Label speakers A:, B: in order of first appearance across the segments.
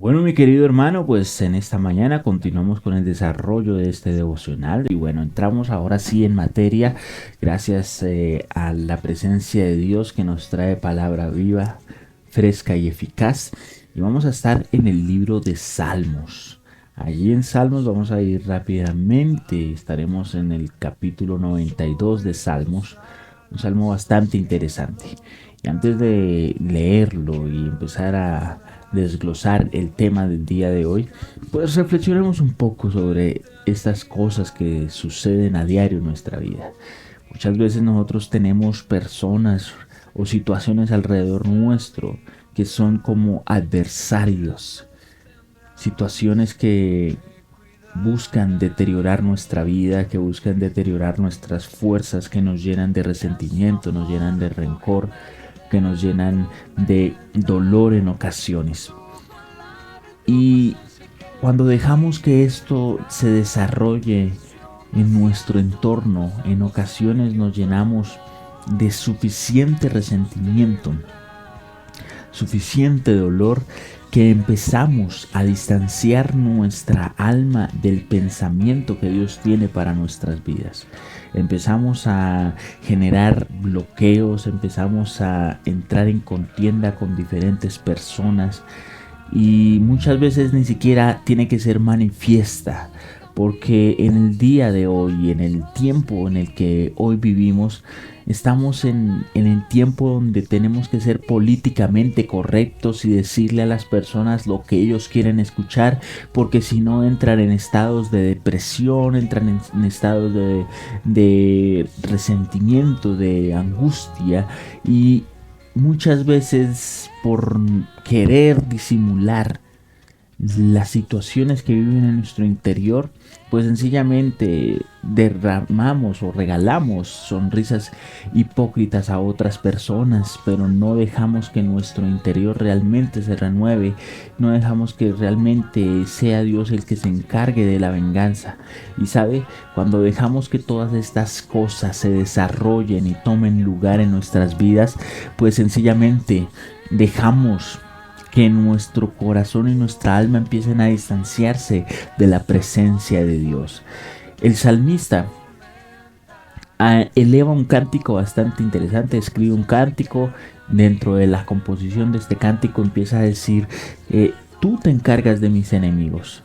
A: Bueno, mi querido hermano, pues en esta mañana continuamos con el desarrollo de este devocional y bueno, entramos ahora sí en materia gracias a la presencia de Dios que nos trae palabra viva, fresca y eficaz, y vamos a estar en el libro de Salmos. Allí en Salmos vamos a ir rápidamente, estaremos en el capítulo 92 de Salmos, un salmo bastante interesante. Y antes de leerlo y empezar a desglosar el tema del día de hoy, pues reflexionemos un poco sobre estas cosas que suceden a diario en nuestra vida. Muchas veces nosotros tenemos personas o situaciones alrededor nuestro que son como adversarios, situaciones que buscan deteriorar nuestra vida, que buscan deteriorar nuestras fuerzas, que nos llenan de resentimiento, nos llenan de rencor, que nos llenan de dolor en ocasiones. Y cuando dejamos que esto se desarrolle en nuestro entorno, en ocasiones nos llenamos de suficiente resentimiento, suficiente dolor, que empezamos a distanciar nuestra alma del pensamiento que Dios tiene para nuestras vidas. Empezamos a generar bloqueos, empezamos a entrar en contienda con diferentes personas y muchas veces ni siquiera tiene que ser manifiesta, porque en el día de hoy, en el tiempo en el que hoy vivimos, estamos en el tiempo donde tenemos que ser políticamente correctos y decirle a las personas lo que ellos quieren escuchar, porque si no entran en estados de depresión, entran en estados de resentimiento, de angustia, y muchas veces por querer disimular las situaciones que viven en nuestro interior, pues sencillamente derramamos o regalamos sonrisas hipócritas a otras personas, pero no dejamos que nuestro interior realmente se renueve, no dejamos que realmente sea Dios el que se encargue de la venganza. Y sabe, cuando dejamos que todas estas cosas se desarrollen y tomen lugar en nuestras vidas, pues sencillamente dejamos que nuestro corazón y nuestra alma empiecen a distanciarse de la presencia de Dios. El salmista eleva un cántico bastante interesante, escribe un cántico. Dentro de la composición de este cántico empieza a decir, tú te encargas de mis enemigos,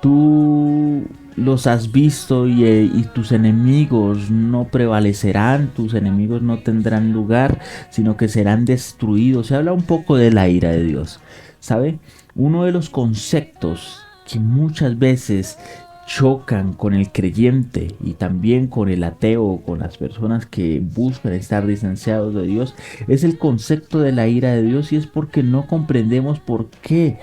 A: tú los has visto y tus enemigos no prevalecerán, tus enemigos no tendrán lugar, sino que serán destruidos. Se habla un poco de la ira de Dios, ¿sabe? Uno de los conceptos que muchas veces chocan con el creyente y también con el ateo, con las personas que buscan estar distanciados de Dios, es el concepto de la ira de Dios, y es porque no comprendemos por qué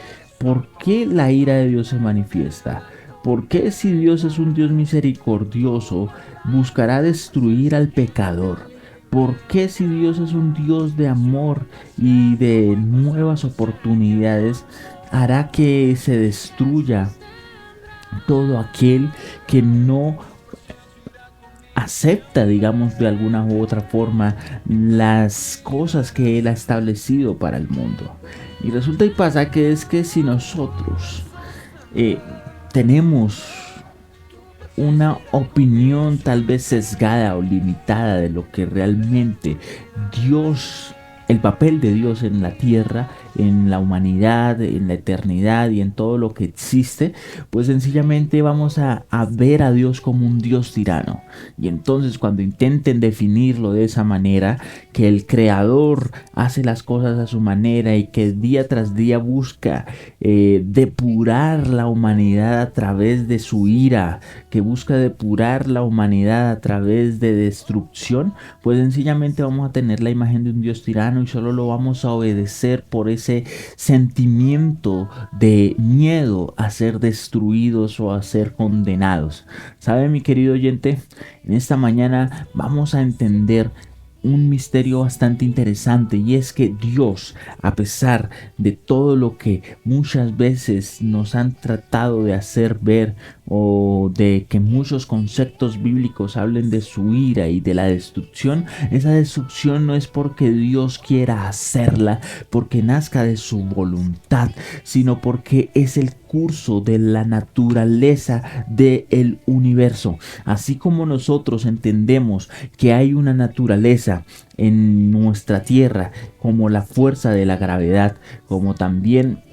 A: la ira de Dios se manifiesta. ¿Por qué, si Dios es un Dios misericordioso, buscará destruir al pecador? ¿Por qué, si Dios es un Dios de amor y de nuevas oportunidades, hará que se destruya todo aquel que no acepta, digamos, de alguna u otra forma las cosas que Él ha establecido para el mundo? Y resulta y pasa que es que si nosotros eh, tenemos una opinión tal vez sesgada o limitada de lo que realmente Dios, el papel de Dios en la tierra, en la humanidad, en la eternidad y en todo lo que existe, pues sencillamente vamos a ver a Dios como un Dios tirano. Y entonces cuando intenten definirlo de esa manera, que el creador hace las cosas a su manera y que día tras día busca depurar la humanidad a través de su ira, que busca depurar la humanidad a través de destrucción, pues sencillamente vamos a tener la imagen de un Dios tirano y solo lo vamos a obedecer por ese sentimiento de miedo a ser destruidos o a ser condenados. ¿Sabe, mi querido oyente? En esta mañana vamos a entender un misterio bastante interesante, y es que Dios, a pesar de todo lo que muchas veces nos han tratado de hacer ver o de que muchos conceptos bíblicos hablen de su ira y de la destrucción, esa destrucción no es porque Dios quiera hacerla, porque nazca de su voluntad, sino porque es el curso de la naturaleza del universo. Así como nosotros entendemos que hay una naturaleza en nuestra tierra, como la fuerza de la gravedad, como también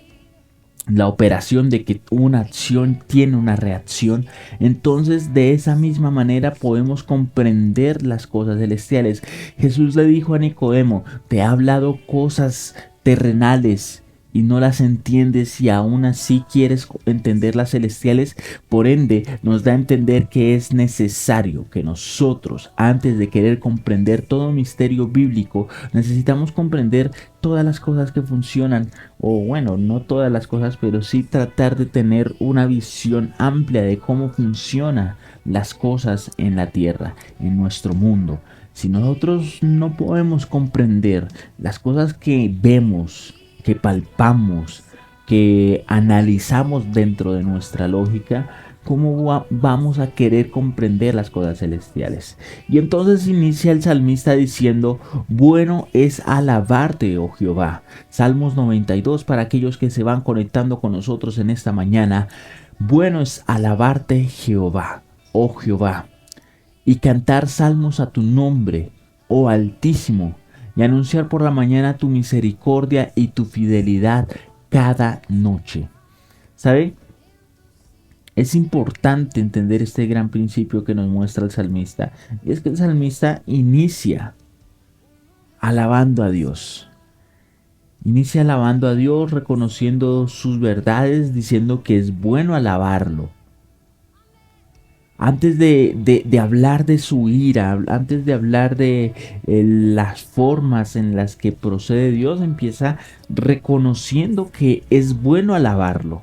A: la operación de que una acción tiene una reacción, entonces de esa misma manera podemos comprender las cosas celestiales. Jesús le dijo a Nicodemo: te ha hablado cosas terrenales y no las entiendes, y aún así quieres entender las celestiales. Por ende, nos da a entender que es necesario que nosotros, antes de querer comprender todo misterio bíblico, necesitamos comprender todas las cosas que funcionan, o bueno, no todas las cosas, pero sí tratar de tener una visión amplia de cómo funcionan las cosas en la tierra, en nuestro mundo. Si nosotros no podemos comprender las cosas que vemos, que palpamos, que analizamos dentro de nuestra lógica, ¿cómo vamos a querer comprender las cosas celestiales? Y entonces inicia el salmista diciendo: bueno es alabarte, oh Jehová. Salmos 92, para aquellos que se van conectando con nosotros en esta mañana. Bueno es alabarte, Jehová, oh Jehová, y cantar salmos a tu nombre, oh Altísimo, y anunciar por la mañana tu misericordia y tu fidelidad cada noche. ¿Sabe? Es importante entender este gran principio que nos muestra el salmista. Y es que el salmista inicia alabando a Dios. Inicia alabando a Dios, reconociendo sus verdades, diciendo que es bueno alabarlo. Antes de hablar de su ira, antes de hablar de las formas en las que procede Dios, empieza reconociendo que es bueno alabarlo.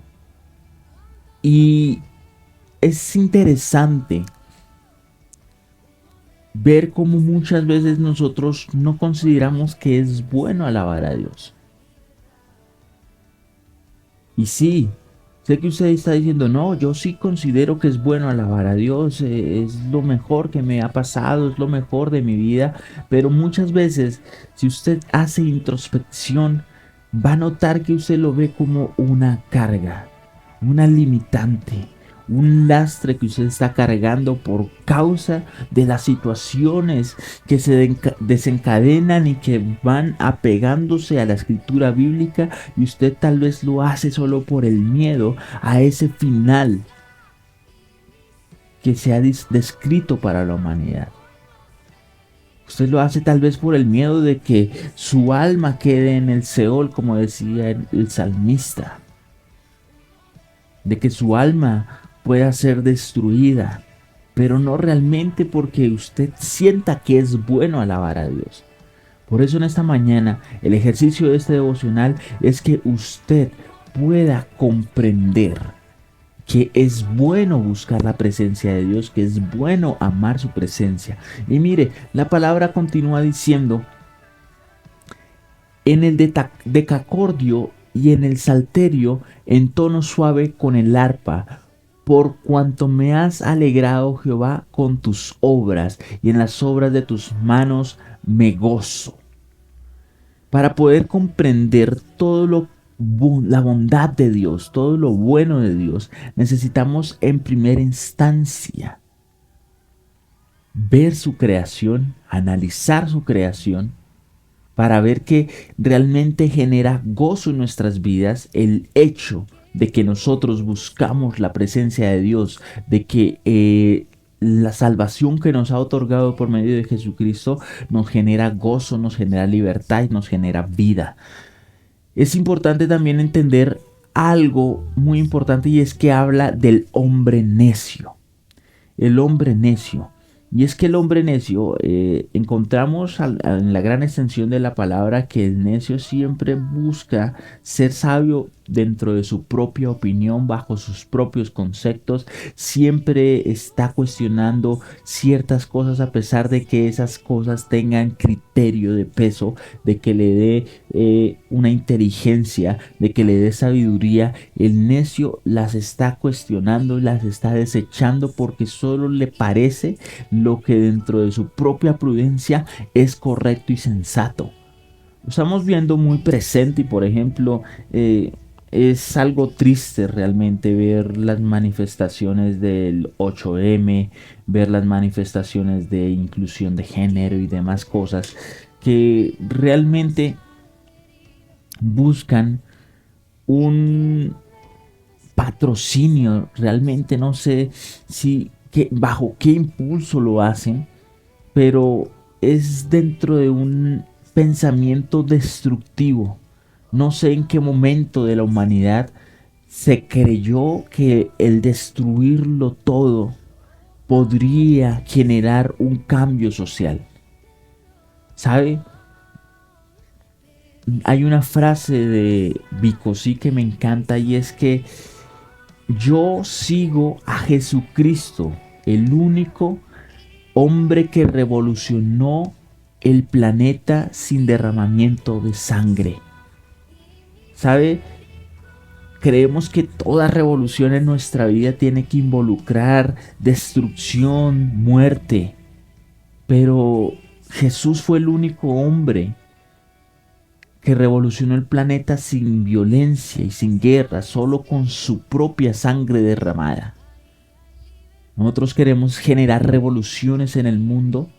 A: Y es interesante ver cómo muchas veces nosotros no consideramos que es bueno alabar a Dios. Y sí, sé que usted está diciendo: no, yo sí considero que es bueno alabar a Dios, es lo mejor que me ha pasado, es lo mejor de mi vida. Pero muchas veces, si usted hace introspección, va a notar que usted lo ve como una carga, una limitante, un lastre que usted está cargando por causa de las situaciones que se desencadenan y que van apegándose a la escritura bíblica, y usted tal vez lo hace solo por el miedo a ese final que se ha descrito para la humanidad. Usted lo hace tal vez por el miedo de que su alma quede en el Seol, como decía el salmista, de que su alma pueda ser destruida, pero no realmente porque usted sienta que es bueno alabar a Dios. Por eso en esta mañana el ejercicio de este devocional es que usted pueda comprender que es bueno buscar la presencia de Dios, que es bueno amar su presencia. Y mire, la palabra continúa diciendo: en el decacordio y en el salterio, en tono suave con el arpa, por cuanto me has alegrado, Jehová, con tus obras, y en las obras de tus manos me gozo. Para poder comprender la bondad de Dios, todo lo bueno de Dios, necesitamos en primera instancia ver su creación, analizar su creación, para ver que realmente genera gozo en nuestras vidas el hecho de que nosotros buscamos la presencia de Dios, de que la salvación que nos ha otorgado por medio de Jesucristo nos genera gozo, nos genera libertad y nos genera vida. Es importante también entender algo muy importante, y es que habla del hombre necio. El hombre necio. Y es que el hombre necio, encontramos en la gran extensión de la palabra que el necio siempre busca ser sabio dentro de su propia opinión, bajo sus propios conceptos, siempre está cuestionando ciertas cosas a pesar de que esas cosas tengan criterio de peso, de que le dé una inteligencia, de que le dé sabiduría. El necio las está cuestionando y las está desechando porque solo le parece lo que dentro de su propia prudencia es correcto y sensato. Lo estamos viendo muy presente y por ejemplo es algo triste realmente ver las manifestaciones del 8M, ver las manifestaciones de inclusión de género y demás cosas que realmente buscan un patrocinio. Realmente no sé si bajo qué impulso lo hacen, pero es dentro de un pensamiento destructivo. No sé en qué momento de la humanidad se creyó que el destruirlo todo podría generar un cambio social. ¿Sabe? Hay una frase de Bicosí que me encanta y es que yo sigo a Jesucristo, el único hombre que revolucionó el planeta sin derramamiento de sangre. ¿Sabe? Creemos que toda revolución en nuestra vida tiene que involucrar destrucción, muerte. Pero Jesús fue el único hombre que revolucionó el planeta sin violencia y sin guerra, solo con su propia sangre derramada. Nosotros queremos generar revoluciones en el mundo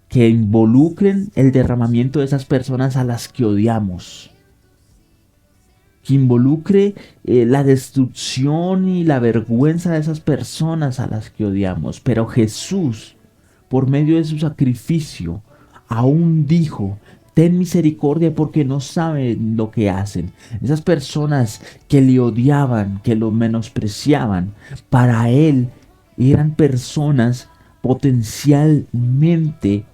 A: que involucren el derramamiento de esas personas a las que odiamos, que involucre la destrucción y la vergüenza de esas personas a las que odiamos. Pero Jesús, por medio de su sacrificio, aún dijo: ten misericordia porque no saben lo que hacen. Esas personas que le odiaban, que lo menospreciaban, para él eran personas potencialmente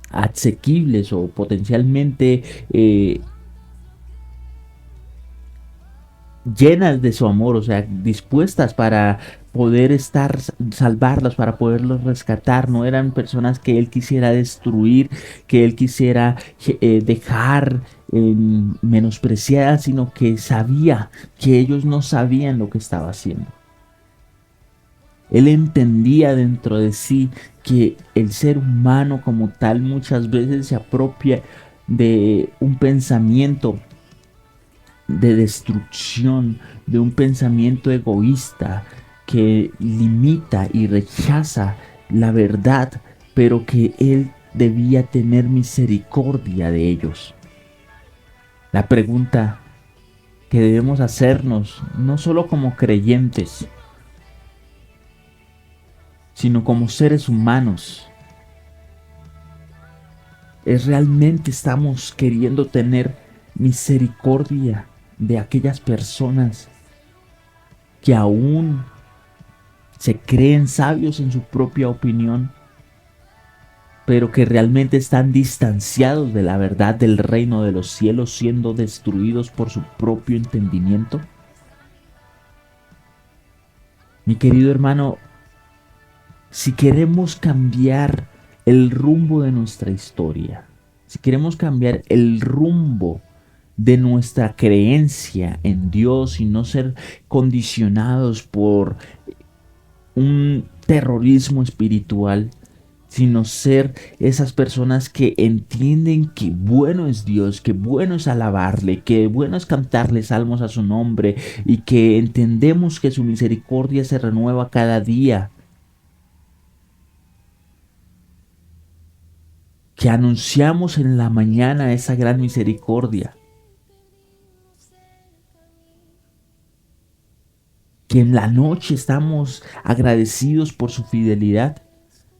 A: asequibles o potencialmente llenas de su amor, o sea, dispuestas para poder estar, salvarlas, para poderlos rescatar. No eran personas que él quisiera destruir, que él quisiera dejar menospreciadas, sino que sabía que ellos no sabían lo que estaba haciendo. Él entendía dentro de sí que el ser humano como tal muchas veces se apropia de un pensamiento de destrucción, de un pensamiento egoísta que limita y rechaza la verdad, pero que él debía tener misericordia de ellos. La pregunta que debemos hacernos, no solo como creyentes, sino como seres humanos, es: ¿realmente estamos queriendo tener misericordia de aquellas personas que aún se creen sabios en su propia opinión, pero que realmente están distanciados de la verdad del reino de los cielos, siendo destruidos por su propio entendimiento? Mi querido hermano, si queremos cambiar el rumbo de nuestra historia, si queremos cambiar el rumbo de nuestra creencia en Dios y no ser condicionados por un terrorismo espiritual, sino ser esas personas que entienden que bueno es Dios, que bueno es alabarle, que bueno es cantarle salmos a su nombre y que entendemos que su misericordia se renueva cada día, que anunciamos en la mañana esa gran misericordia, que en la noche estamos agradecidos por su fidelidad.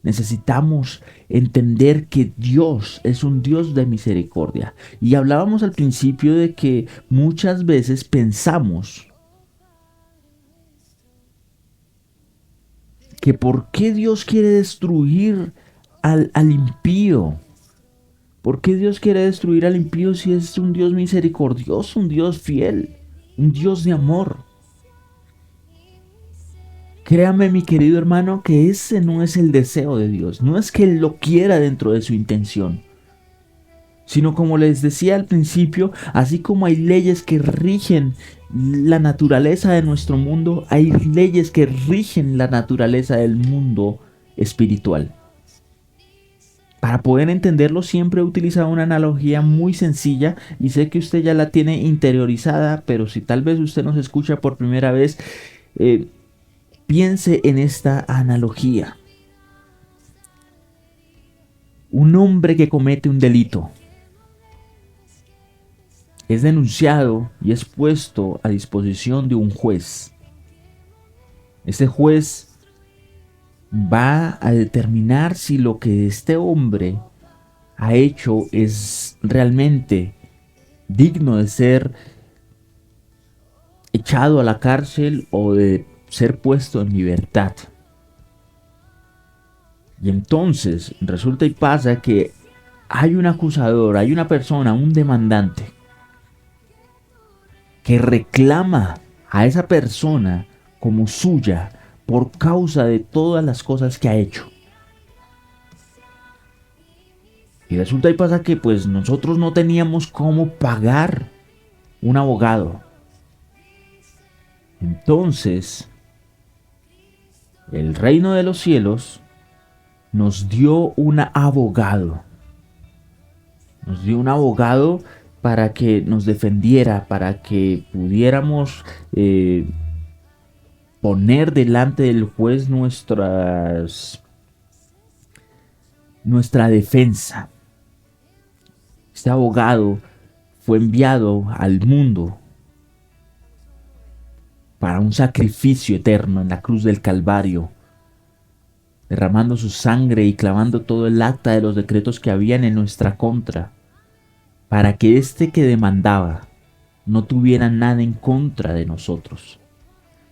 A: Necesitamos entender que Dios es un Dios de misericordia. Y hablábamos al principio de que muchas veces pensamos que por qué Dios quiere destruir al impío. ¿Por qué Dios quiere destruir al impío si es un Dios misericordioso, un Dios fiel, un Dios de amor? Créame, mi querido hermano, que ese no es el deseo de Dios. No es que Él lo quiera dentro de su intención, sino como les decía al principio, así como hay leyes que rigen la naturaleza de nuestro mundo, hay leyes que rigen la naturaleza del mundo espiritual. Para poder entenderlo siempre he utilizado una analogía muy sencilla y sé que usted ya la tiene interiorizada, pero si tal vez usted nos escucha por primera vez, piense en esta analogía. Un hombre que comete un delito es denunciado y es puesto a disposición de un juez. Este juez va a determinar si lo que este hombre ha hecho es realmente digno de ser echado a la cárcel o de ser puesto en libertad. Y entonces resulta y pasa que hay un acusador, hay una persona, un demandante, que reclama a esa persona como suya por causa de todas las cosas que ha hecho. Y resulta y pasa que pues nosotros no teníamos cómo pagar un abogado. Entonces, el reino de los cielos nos dio un abogado. Nos dio un abogado para que nos defendiera, para que pudiéramos poner delante del juez nuestra defensa. Este abogado fue enviado al mundo para un sacrificio eterno en la cruz del Calvario, derramando su sangre y clavando todo el acta de los decretos que habían en nuestra contra, para que este que demandaba no tuviera nada en contra de nosotros.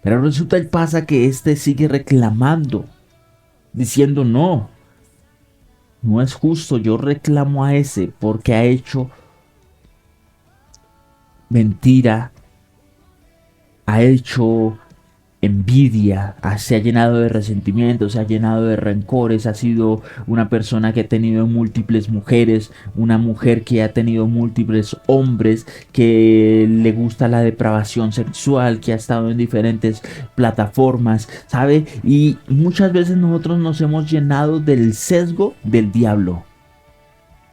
A: Pero resulta y pasa que este sigue reclamando, diciendo no es justo, yo reclamo a ese porque ha hecho mentira, ha hecho envidia, se ha llenado de resentimientos, se ha llenado de rencores, ha sido una persona que ha tenido múltiples mujeres, una mujer que ha tenido múltiples hombres, que le gusta la depravación sexual, que ha estado en diferentes plataformas, ¿sabe? Y muchas veces nosotros nos hemos llenado del sesgo del diablo.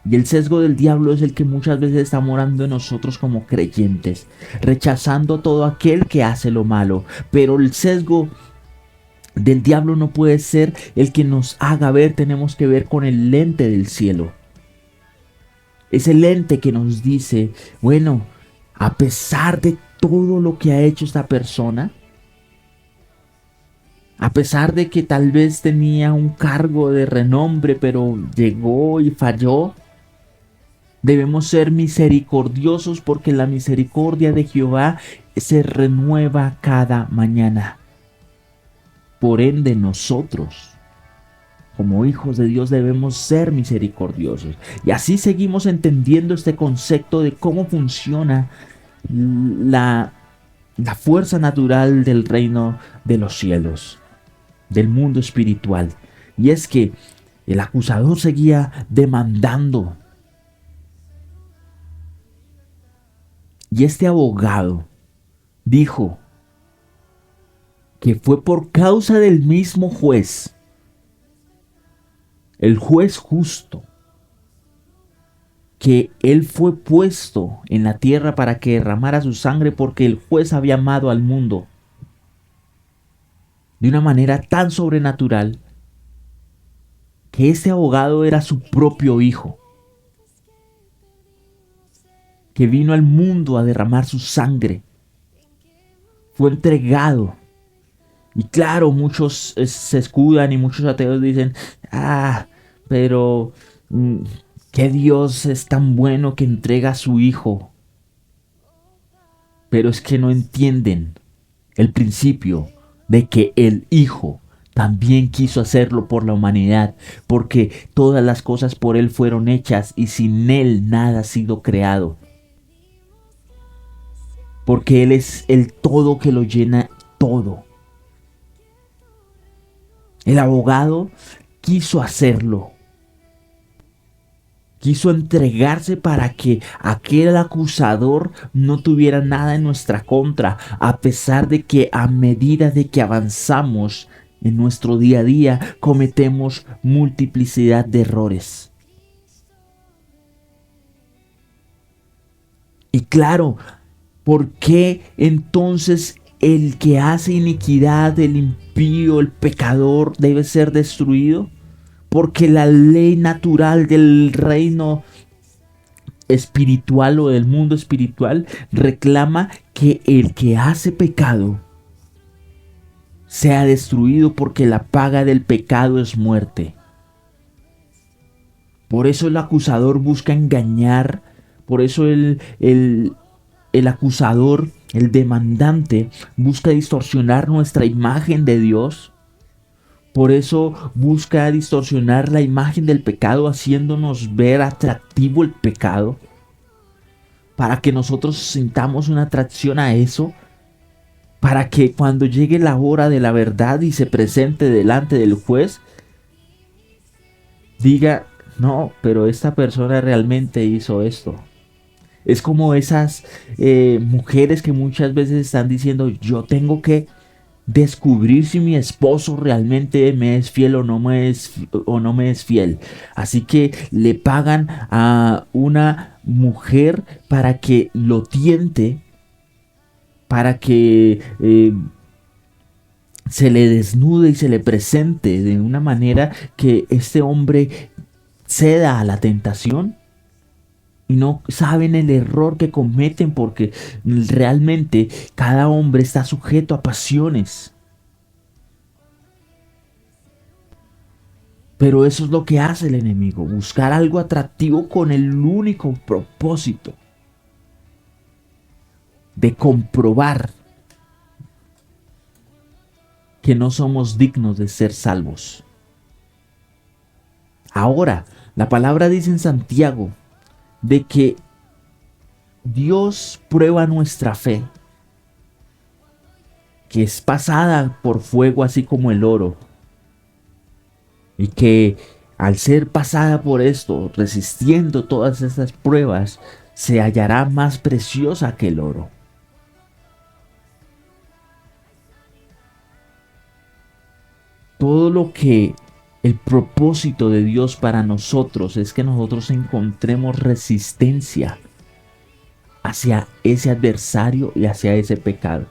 A: Y el sesgo del diablo es el que muchas veces está morando en nosotros como creyentes, rechazando todo aquel que hace lo malo. Pero el sesgo del diablo no puede ser el que nos haga ver, tenemos que ver con el lente del cielo. Es el lente que nos dice, bueno, a pesar de todo lo que ha hecho esta persona, a pesar de que tal vez tenía un cargo de renombre, pero llegó y falló, debemos ser misericordiosos porque la misericordia de Jehová se renueva cada mañana. Por ende, nosotros, como hijos de Dios, debemos ser misericordiosos. Y así seguimos entendiendo este concepto de cómo funciona la fuerza natural del reino de los cielos, del mundo espiritual. Y es que el acusador seguía demandando. Y este abogado dijo que fue por causa del mismo juez, el juez justo, que él fue puesto en la tierra para que derramara su sangre porque el juez había amado al mundo de una manera tan sobrenatural que este abogado era su propio hijo, que vino al mundo a derramar su sangre, fue entregado. Y claro, muchos se escudan y muchos ateos dicen, pero ¿qué Dios es tan bueno que entrega a su hijo? Pero es que no entienden el principio de que el hijo también quiso hacerlo por la humanidad, porque todas las cosas por Él fueron hechas y sin Él nada ha sido creado. Porque Él es el todo que lo llena todo. El abogado quiso hacerlo. Quiso entregarse para que aquel acusador no tuviera nada en nuestra contra, a pesar de que a medida de que avanzamos en nuestro día a día cometemos multiplicidad de errores. Y claro, ¿por qué entonces el que hace iniquidad, el impío, el pecador debe ser destruido? Porque la ley natural del reino espiritual o del mundo espiritual reclama que el que hace pecado sea destruido, porque la paga del pecado es muerte. Por eso el acusador busca engañar, por eso el acusador, el demandante, busca distorsionar nuestra imagen de Dios. Por eso busca distorsionar la imagen del pecado, haciéndonos ver atractivo el pecado, para que nosotros sintamos una atracción a eso, para que cuando llegue la hora de la verdad y se presente delante del juez, diga, no, pero esta persona realmente hizo esto. Es como esas mujeres que muchas veces están diciendo, yo tengo que descubrir si mi esposo realmente me es fiel o no me es fiel. Así que le pagan a una mujer para que lo tiente, para que se le desnude y se le presente de una manera que este hombre ceda a la tentación. Y no saben el error que cometen, porque realmente cada hombre está sujeto a pasiones. Pero eso es lo que hace el enemigo, buscar algo atractivo con el único propósito de comprobar que no somos dignos de ser salvos. Ahora, la palabra dice en Santiago de que Dios prueba nuestra fe, que es pasada por fuego así como el oro, y que al ser pasada por esto, resistiendo todas estas pruebas, se hallará más preciosa que el oro. Todo lo que el propósito de Dios para nosotros es que nosotros encontremos resistencia hacia ese adversario y hacia ese pecado.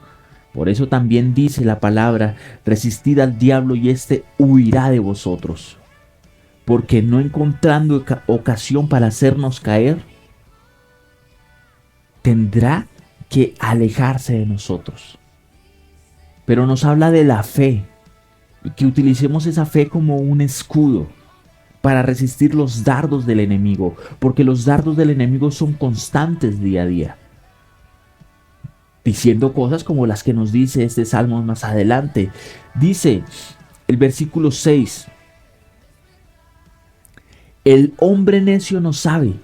A: Por eso también dice la palabra, resistid al diablo y éste huirá de vosotros. Porque no encontrando ocasión para hacernos caer, tendrá que alejarse de nosotros. Pero nos habla de la fe, y que utilicemos esa fe como un escudo para resistir los dardos del enemigo, porque los dardos del enemigo son constantes día a día, diciendo cosas como las que nos dice este salmo más adelante. Dice el versículo 6, el hombre necio no sabe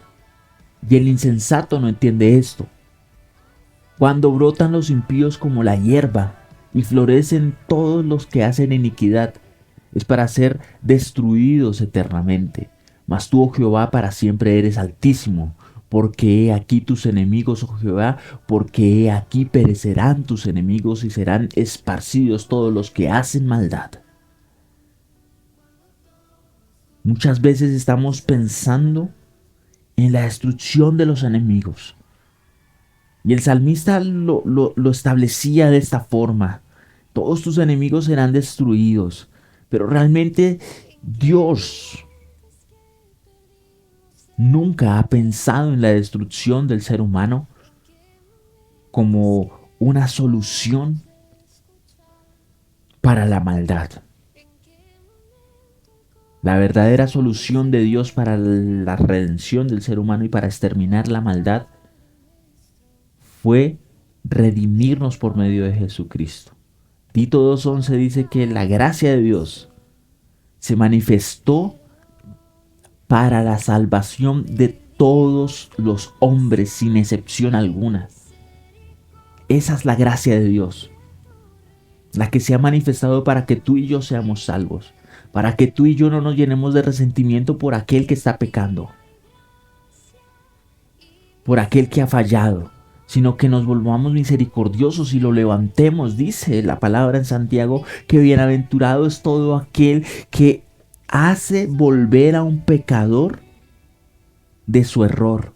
A: y el insensato no entiende esto. Cuando brotan los impíos como la hierba y florecen todos los que hacen iniquidad, es para ser destruidos eternamente. Mas tú, oh Jehová, para siempre eres altísimo, porque he aquí tus enemigos, oh Jehová, porque he aquí perecerán tus enemigos y serán esparcidos todos los que hacen maldad. Muchas veces estamos pensando en la destrucción de los enemigos. Y el salmista lo establecía de esta forma. Todos tus enemigos serán destruidos. Pero realmente Dios nunca ha pensado en la destrucción del ser humano como una solución para la maldad. La verdadera solución de Dios para la redención del ser humano y para exterminar la maldad fue redimirnos por medio de Jesucristo, Tito 2:11 dice que la gracia de Dios se manifestó para la salvación de todos los hombres sin excepción alguna. Esa es la gracia de Dios, la que se ha manifestado para que tú y yo seamos salvos, para que tú y yo no nos llenemos de resentimiento por aquel que está pecando, por aquel que ha fallado, sino que nos volvamos misericordiosos y lo levantemos. Dice la palabra en Santiago que bienaventurado es todo aquel que hace volver a un pecador de su error.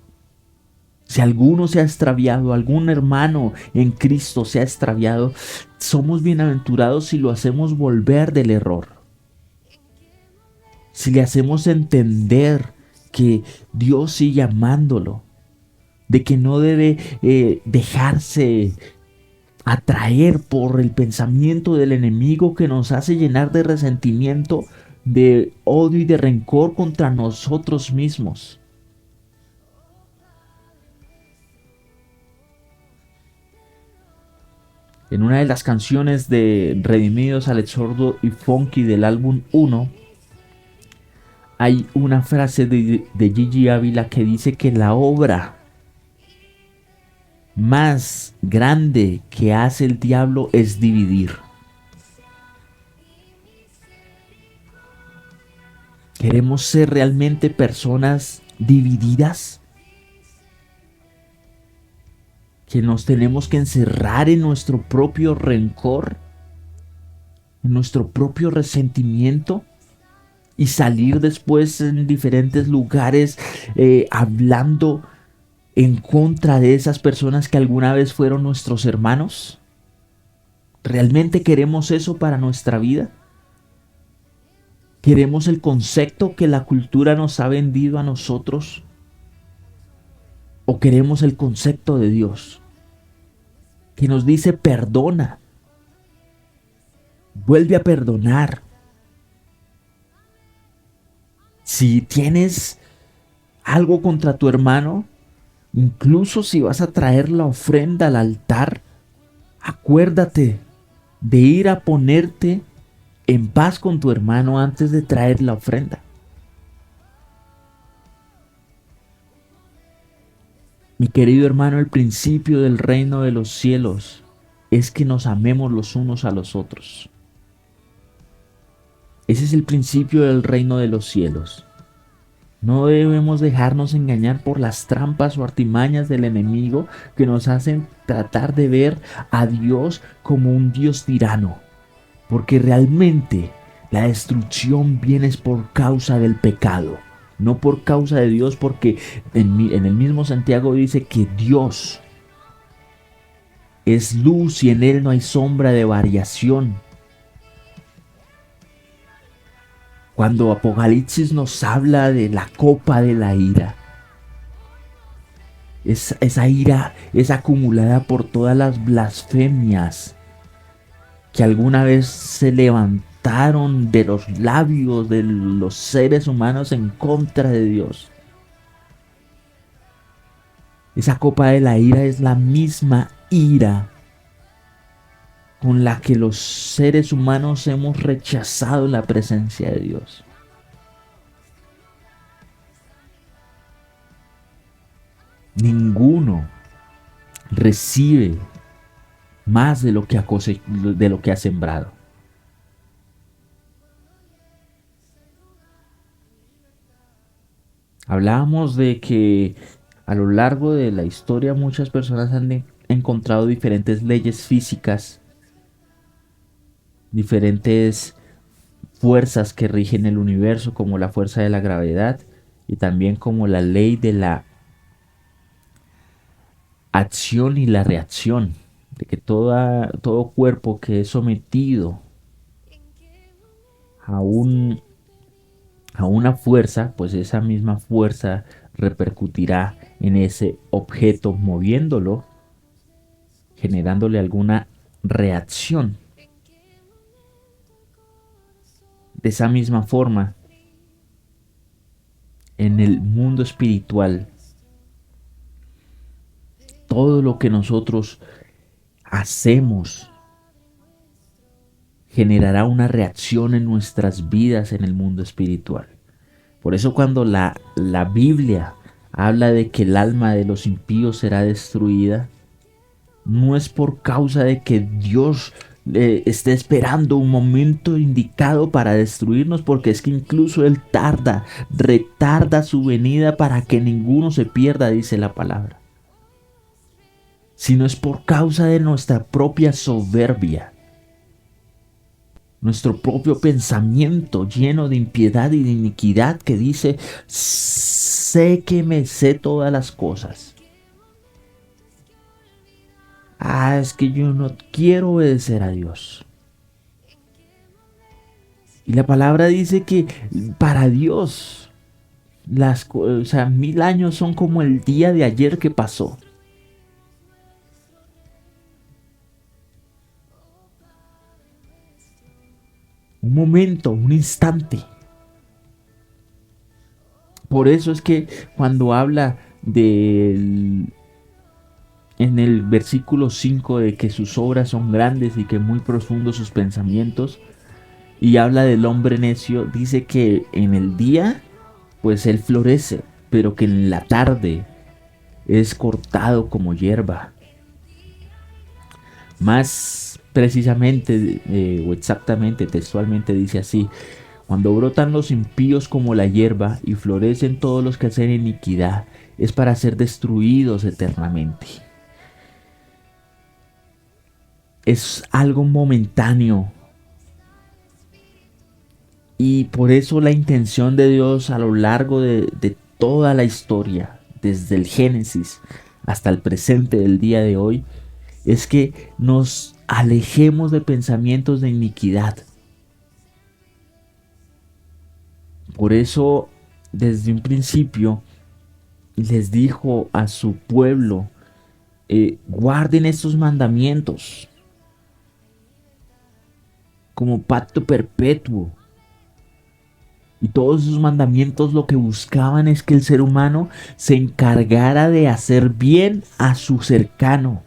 A: Si alguno se ha extraviado, algún hermano en Cristo se ha extraviado, somos bienaventurados si lo hacemos volver del error. Si le hacemos entender que Dios sigue amándolo, de que no debe dejarse atraer por el pensamiento del enemigo que nos hace llenar de resentimiento, de odio y de rencor contra nosotros mismos. En una de las canciones de Redimidos al Exordo y Funky del álbum 1, hay una frase de Gigi Ávila que dice que la obra más grande que hace el diablo es dividir. ¿Queremos ser realmente personas divididas? Que nos tenemos que encerrar en nuestro propio rencor, en nuestro propio resentimiento y salir después en diferentes lugares hablando en contra de esas personas que alguna vez fueron nuestros hermanos. ¿Realmente queremos eso para nuestra vida? ¿Queremos el concepto que la cultura nos ha vendido a nosotros? ¿O queremos el concepto de Dios, que nos dice perdona, vuelve a perdonar? Si tienes algo contra tu hermano, incluso si vas a traer la ofrenda al altar, acuérdate de ir a ponerte en paz con tu hermano antes de traer la ofrenda. Mi querido hermano, el principio del reino de los cielos es que nos amemos los unos a los otros. Ese es el principio del reino de los cielos. No debemos dejarnos engañar por las trampas o artimañas del enemigo que nos hacen tratar de ver a Dios como un Dios tirano. Porque realmente la destrucción viene por causa del pecado, no por causa de Dios, porque en el mismo Santiago dice que Dios es luz y en Él no hay sombra de variación. Cuando Apocalipsis nos habla de la copa de la ira, esa ira es acumulada por todas las blasfemias que alguna vez se levantaron de los labios de los seres humanos en contra de Dios. Esa copa de la ira es la misma ira con la que los seres humanos hemos rechazado la presencia de Dios. Ninguno recibe más de lo que ha sembrado. Hablábamos de que a lo largo de la historia muchas personas han encontrado diferentes leyes físicas, diferentes fuerzas que rigen el universo, como la fuerza de la gravedad y también como la ley de la acción y la reacción, de que todo cuerpo que es sometido a una fuerza, pues esa misma fuerza repercutirá en ese objeto moviéndolo, generándole alguna reacción. De esa misma forma, en el mundo espiritual, todo lo que nosotros hacemos generará una reacción en nuestras vidas en el mundo espiritual. Por eso cuando la Biblia habla de que el alma de los impíos será destruida, no es por causa de que Dios esté esperando un momento indicado para destruirnos, porque es que incluso Él retarda su venida para que ninguno se pierda, dice la palabra. Sino es por causa de nuestra propia soberbia, nuestro propio pensamiento lleno de impiedad y de iniquidad que dice, sé que me sé todas las cosas. Es que yo no quiero obedecer a Dios. Y la palabra dice que para Dios, 1000 años son como el día de ayer que pasó. Un momento, un instante. Por eso es que cuando habla en el versículo 5 de que sus obras son grandes y que muy profundos sus pensamientos, y habla del hombre necio, dice que en el día pues él florece, pero que en la tarde es cortado como hierba. Más precisamente o exactamente textualmente dice así: cuando brotan los impíos como la hierba y florecen todos los que hacen iniquidad, es para ser destruidos eternamente. Es algo momentáneo. Y por eso la intención de Dios a lo largo de toda la historia, desde el Génesis hasta el presente del día de hoy, es que nos alejemos de pensamientos de iniquidad. Por eso, desde un principio, les dijo a su pueblo, guarden estos mandamientos como pacto perpetuo. Y todos esos mandamientos lo que buscaban es que el ser humano se encargara de hacer bien a su cercano.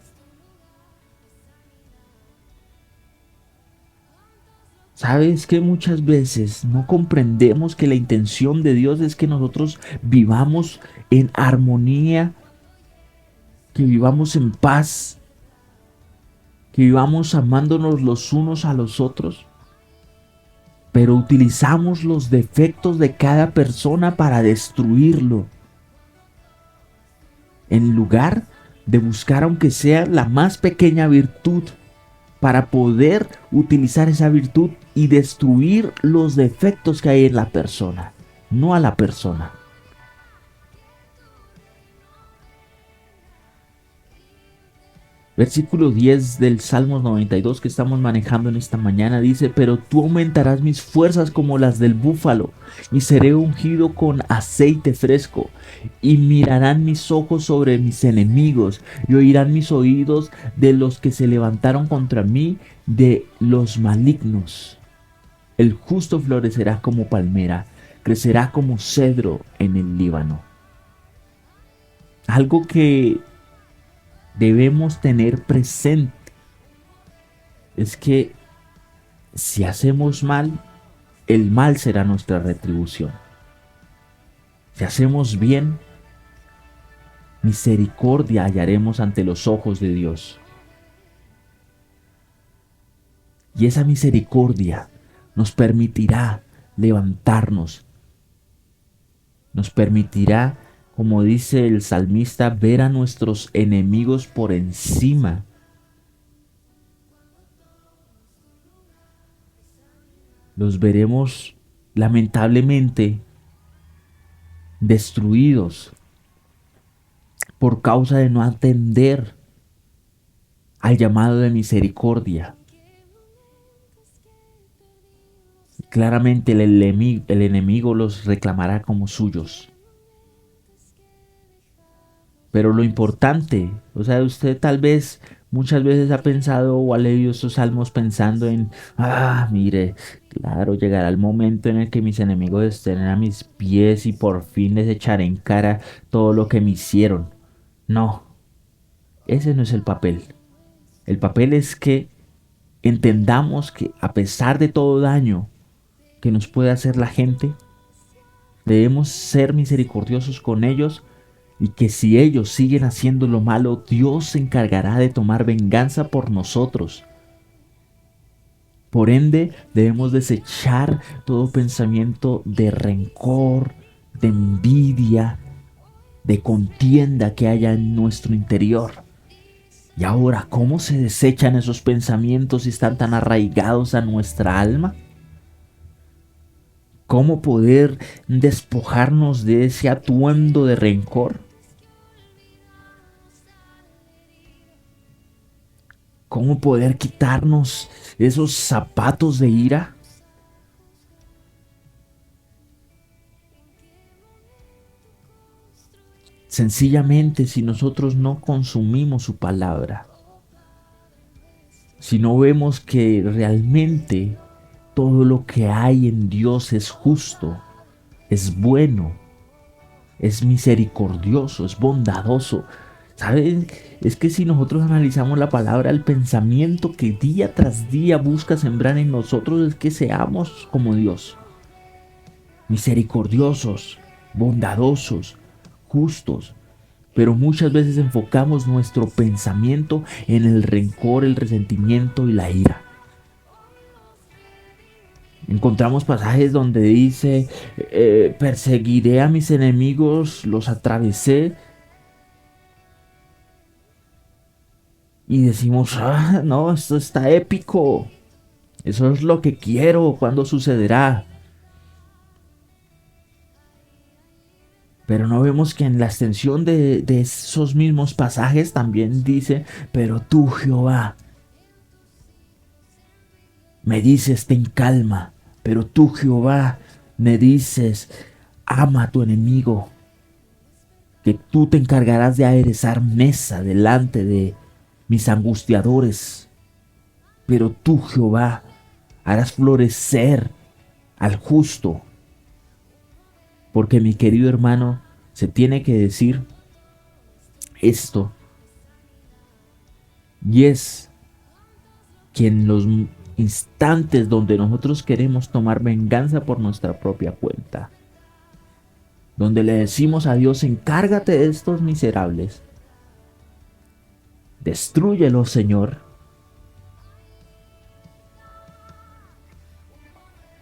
A: Sabes que muchas veces no comprendemos que la intención de Dios es que nosotros vivamos en armonía, que vivamos en paz, que vivamos amándonos los unos a los otros. Pero utilizamos los defectos de cada persona para destruirlo, en lugar de buscar aunque sea la más pequeña virtud para poder utilizar esa virtud y destruir los defectos que hay en la persona, no a la persona. Versículo 10 del Salmos 92 que estamos manejando en esta mañana dice: pero tú aumentarás mis fuerzas como las del búfalo, y seré ungido con aceite fresco, y mirarán mis ojos sobre mis enemigos, y oirán mis oídos de los que se levantaron contra mí, de los malignos. El justo florecerá como palmera, crecerá como cedro en el Líbano. Algo que debemos tener presente es que si hacemos mal, el mal será nuestra retribución. Si hacemos bien, misericordia hallaremos ante los ojos de Dios. Y esa misericordia nos permitirá levantarnos, nos permitirá, como dice el salmista, ver a nuestros enemigos por encima. Los veremos lamentablemente destruidos por causa de no atender al llamado de misericordia. Claramente el enemigo los reclamará como suyos. Pero lo importante, usted tal vez muchas veces ha pensado o ha leído estos salmos pensando en, mire, claro, llegará el momento en el que mis enemigos estén a mis pies y por fin les echaré en cara todo lo que me hicieron. No, ese no es el papel. El papel es que entendamos que a pesar de todo daño que nos puede hacer la gente, debemos ser misericordiosos con ellos y que si ellos siguen haciendo lo malo, Dios se encargará de tomar venganza por nosotros. Por ende, debemos desechar todo pensamiento de rencor, de envidia, de contienda que haya en nuestro interior. Y ahora, ¿cómo se desechan esos pensamientos si están tan arraigados a nuestra alma? ¿Cómo poder despojarnos de ese atuendo de rencor? ¿Cómo poder quitarnos esos zapatos de ira? Sencillamente, si nosotros no consumimos su palabra, si no vemos que realmente todo lo que hay en Dios es justo, es bueno, es misericordioso, es bondadoso. ¿Saben? Es que si nosotros analizamos la palabra, el pensamiento que día tras día busca sembrar en nosotros es que seamos como Dios, misericordiosos, bondadosos, justos. Pero muchas veces enfocamos nuestro pensamiento en el rencor, el resentimiento y la ira. Encontramos pasajes donde dice, perseguiré a mis enemigos, los atravesé. Y decimos, no, esto está épico. Eso es lo que quiero, ¿cuándo sucederá? Pero no vemos que en la extensión de esos mismos pasajes también dice, pero tú, Jehová, me dices, ten calma. Pero tú, Jehová, me dices, ama a tu enemigo, que tú te encargarás de aderezar mesa delante de mis angustiadores. Pero tú, Jehová, harás florecer al justo. Porque mi querido hermano, se tiene que decir esto. Y es que en los instantes donde nosotros queremos tomar venganza por nuestra propia cuenta, donde le decimos a Dios, encárgate de estos miserables, destrúyelos, Señor,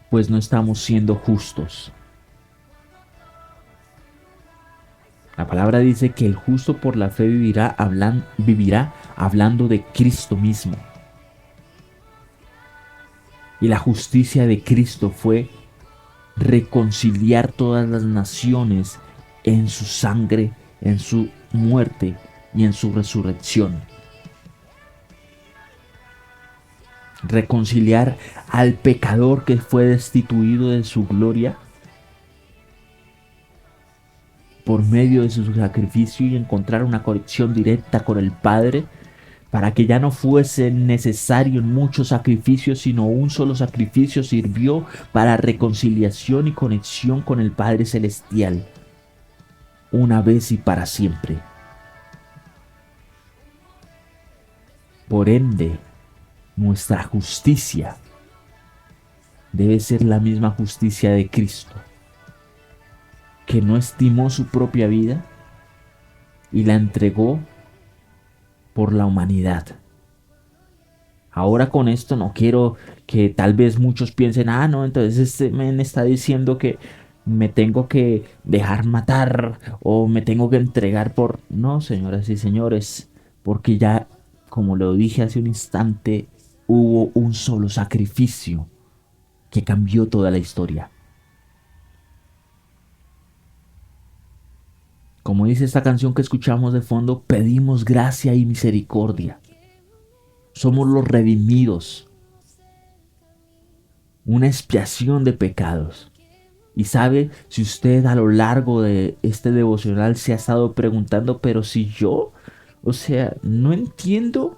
A: pues no estamos siendo justos. La palabra dice que el justo por la fe vivirá hablando de Cristo mismo. Y la justicia de Cristo fue reconciliar todas las naciones en su sangre, en su muerte y en su resurrección. Reconciliar al pecador que fue destituido de su gloria por medio de su sacrificio y encontrar una conexión directa con el Padre, para que ya no fuese necesario muchos sacrificios, sino un solo sacrificio sirvió para reconciliación y conexión con el Padre Celestial, una vez y para siempre. Por ende, nuestra justicia debe ser la misma justicia de Cristo, que no estimó su propia vida y la entregó por la humanidad. Ahora con esto no quiero que tal vez muchos piensen, no, entonces este men está diciendo que me tengo que dejar matar o me tengo que entregar por... No, señoras y señores, porque ya, como lo dije hace un instante, hubo un solo sacrificio que cambió toda la historia. Como dice esta canción que escuchamos de fondo, pedimos gracia y misericordia. Somos los redimidos, una expiación de pecados. Y sabe, si usted a lo largo de este devocional se ha estado preguntando, pero si yo, o sea, no entiendo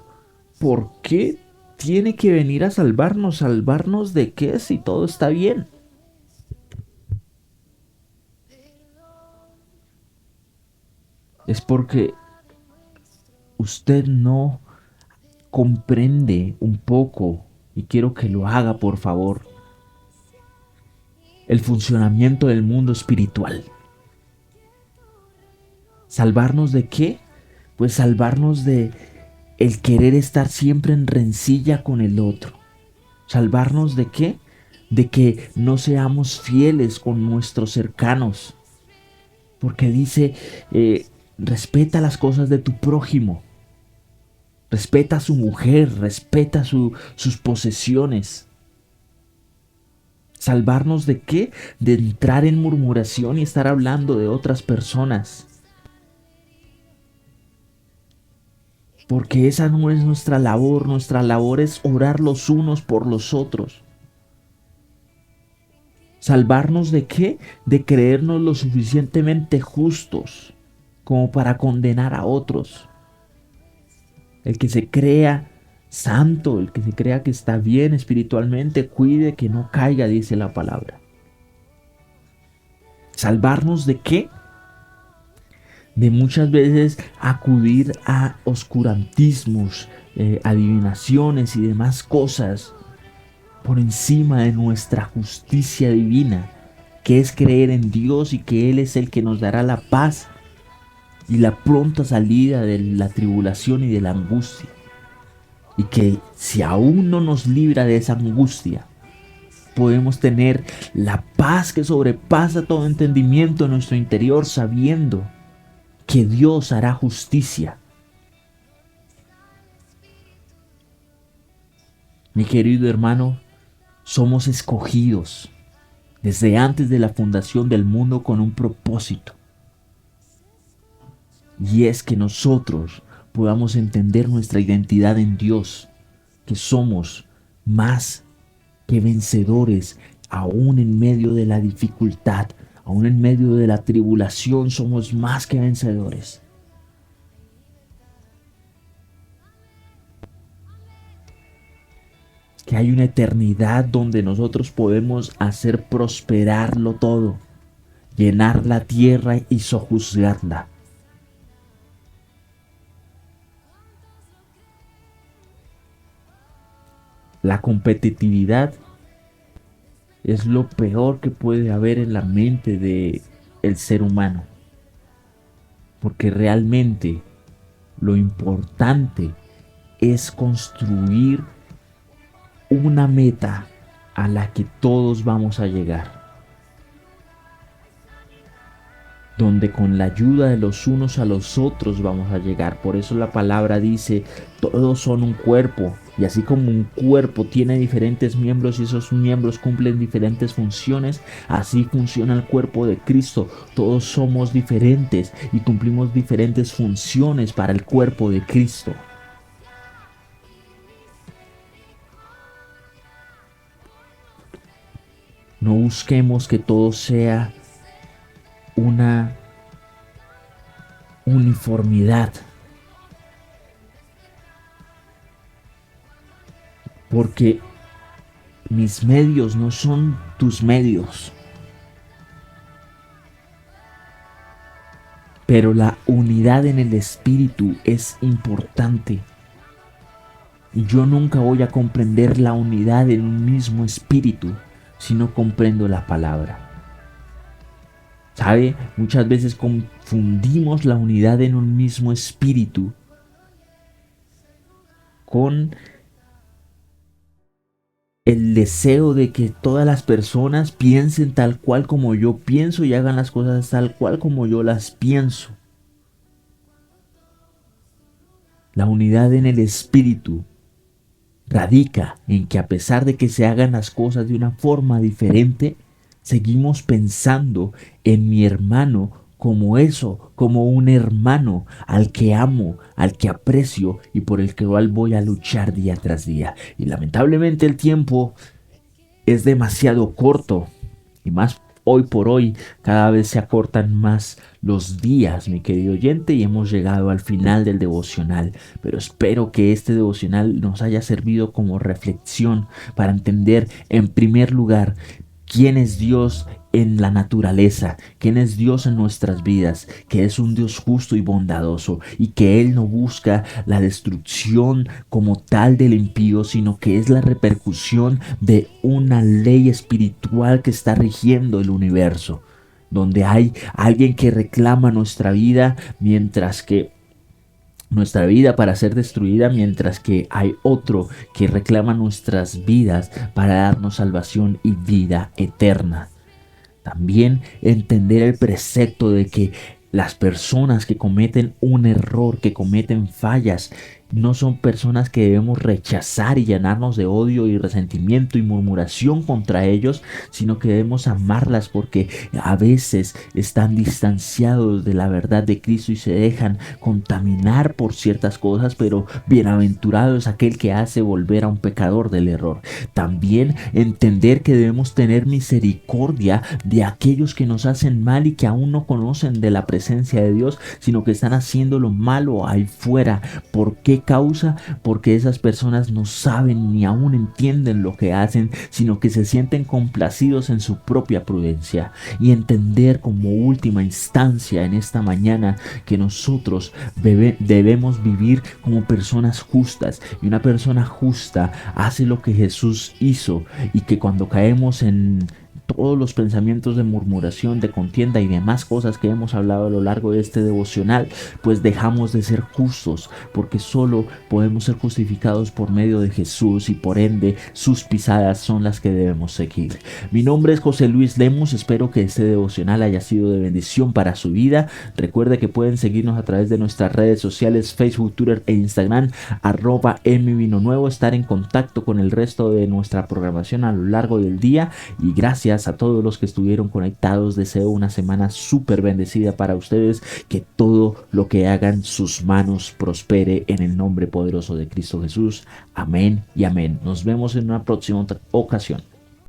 A: por qué tiene que venir a salvarnos de qué si todo está bien. Es porque usted no comprende un poco y quiero que lo haga, por favor, el funcionamiento del mundo espiritual. ¿Salvarnos de qué? Pues salvarnos de el querer estar siempre en rencilla con el otro. ¿Salvarnos de qué? De que no seamos fieles con nuestros cercanos. Porque dice, respeta las cosas de tu prójimo. Respeta a su mujer, respeta sus posesiones. ¿Salvarnos de qué? De entrar en murmuración y estar hablando de otras personas. Porque esa no es nuestra labor es orar los unos por los otros. ¿Salvarnos de qué? De creernos lo suficientemente justos como para condenar a otros. El que se crea santo, el que se crea que está bien espiritualmente, cuide que no caiga, dice la palabra. ¿Salvarnos de qué? De muchas veces acudir a oscurantismos, adivinaciones y demás cosas por encima de nuestra justicia divina, que es creer en Dios y que Él es el que nos dará la paz y la pronta salida de la tribulación y de la angustia. Y que si aún no nos libra de esa angustia, podemos tener la paz que sobrepasa todo entendimiento en nuestro interior, sabiendo que Dios hará justicia. Mi querido hermano, somos escogidos desde antes de la fundación del mundo con un propósito. Y es que nosotros podamos entender nuestra identidad en Dios, que somos más que vencedores, aún en medio de la dificultad, aún en medio de la tribulación, somos más que vencedores. Que hay una eternidad donde nosotros podemos hacer prosperarlo todo, llenar la tierra y sojuzgarla. La competitividad es lo peor que puede haber en la mente del ser humano, porque realmente lo importante es construir una meta a la que todos vamos a llegar, donde con la ayuda de los unos a los otros vamos a llegar. Por eso la palabra dice, todos son un cuerpo, y así como un cuerpo tiene diferentes miembros y esos miembros cumplen diferentes funciones, así funciona el cuerpo de Cristo. Todos somos diferentes y cumplimos diferentes funciones para el cuerpo de Cristo. No busquemos que todo sea una uniformidad, porque mis medios no son tus medios, pero la unidad en el espíritu es importante. Y yo nunca voy a comprender la unidad en un mismo espíritu si no comprendo la palabra. ¿Sabe? Muchas veces confundimos la unidad en un mismo espíritu con el deseo de que todas las personas piensen tal cual como yo pienso y hagan las cosas tal cual como yo las pienso. La unidad en el espíritu radica en que a pesar de que se hagan las cosas de una forma diferente, seguimos pensando en mi hermano como eso, como un hermano al que amo, al que aprecio y por el cual voy a luchar día tras día. Y lamentablemente el tiempo es demasiado corto, y más hoy por hoy cada vez se acortan más los días, mi querido oyente, y hemos llegado al final del devocional. Pero espero que este devocional nos haya servido como reflexión para entender en primer lugar quién es Dios en la naturaleza, quién es Dios en nuestras vidas, que es un Dios justo y bondadoso y que Él no busca la destrucción como tal del impío, sino que es la repercusión de una ley espiritual que está rigiendo el universo, donde hay alguien que reclama nuestra vida para ser destruida, mientras que hay otro que reclama nuestras vidas para darnos salvación y vida eterna. También entender el precepto de que las personas que cometen un error, que cometen fallas, no son personas que debemos rechazar y llenarnos de odio y resentimiento y murmuración contra ellos, sino que debemos amarlas porque a veces están distanciados de la verdad de Cristo y se dejan contaminar por ciertas cosas, pero bienaventurado es aquel que hace volver a un pecador del error. También entender que debemos tener misericordia de aquellos que nos hacen mal y que aún no conocen de la presencia de Dios, sino que están haciendo lo malo ahí fuera. ¿Por qué causa? Porque esas personas no saben ni aún entienden lo que hacen, sino que se sienten complacidos en su propia prudencia. Y entender como última instancia en esta mañana que nosotros debemos vivir como personas justas, y una persona justa hace lo que Jesús hizo, y que cuando caemos en todos los pensamientos de murmuración, de contienda y demás cosas que hemos hablado a lo largo de este devocional, pues dejamos de ser justos, porque solo podemos ser justificados por medio de Jesús, y por ende sus pisadas son las que debemos seguir. Mi nombre es José Luis Lemus, espero que este devocional haya sido de bendición para su vida. Recuerde que pueden seguirnos a través de nuestras redes sociales, Facebook, Twitter e Instagram, @mvinonuevo, estar en contacto con el resto de nuestra programación a lo largo del día. Y gracias a todos los que estuvieron conectados. Deseo una semana súper bendecida para ustedes, que todo lo que hagan sus manos prospere en el nombre poderoso de Cristo Jesús. Amén y amén. Nos vemos en una próxima ocasión.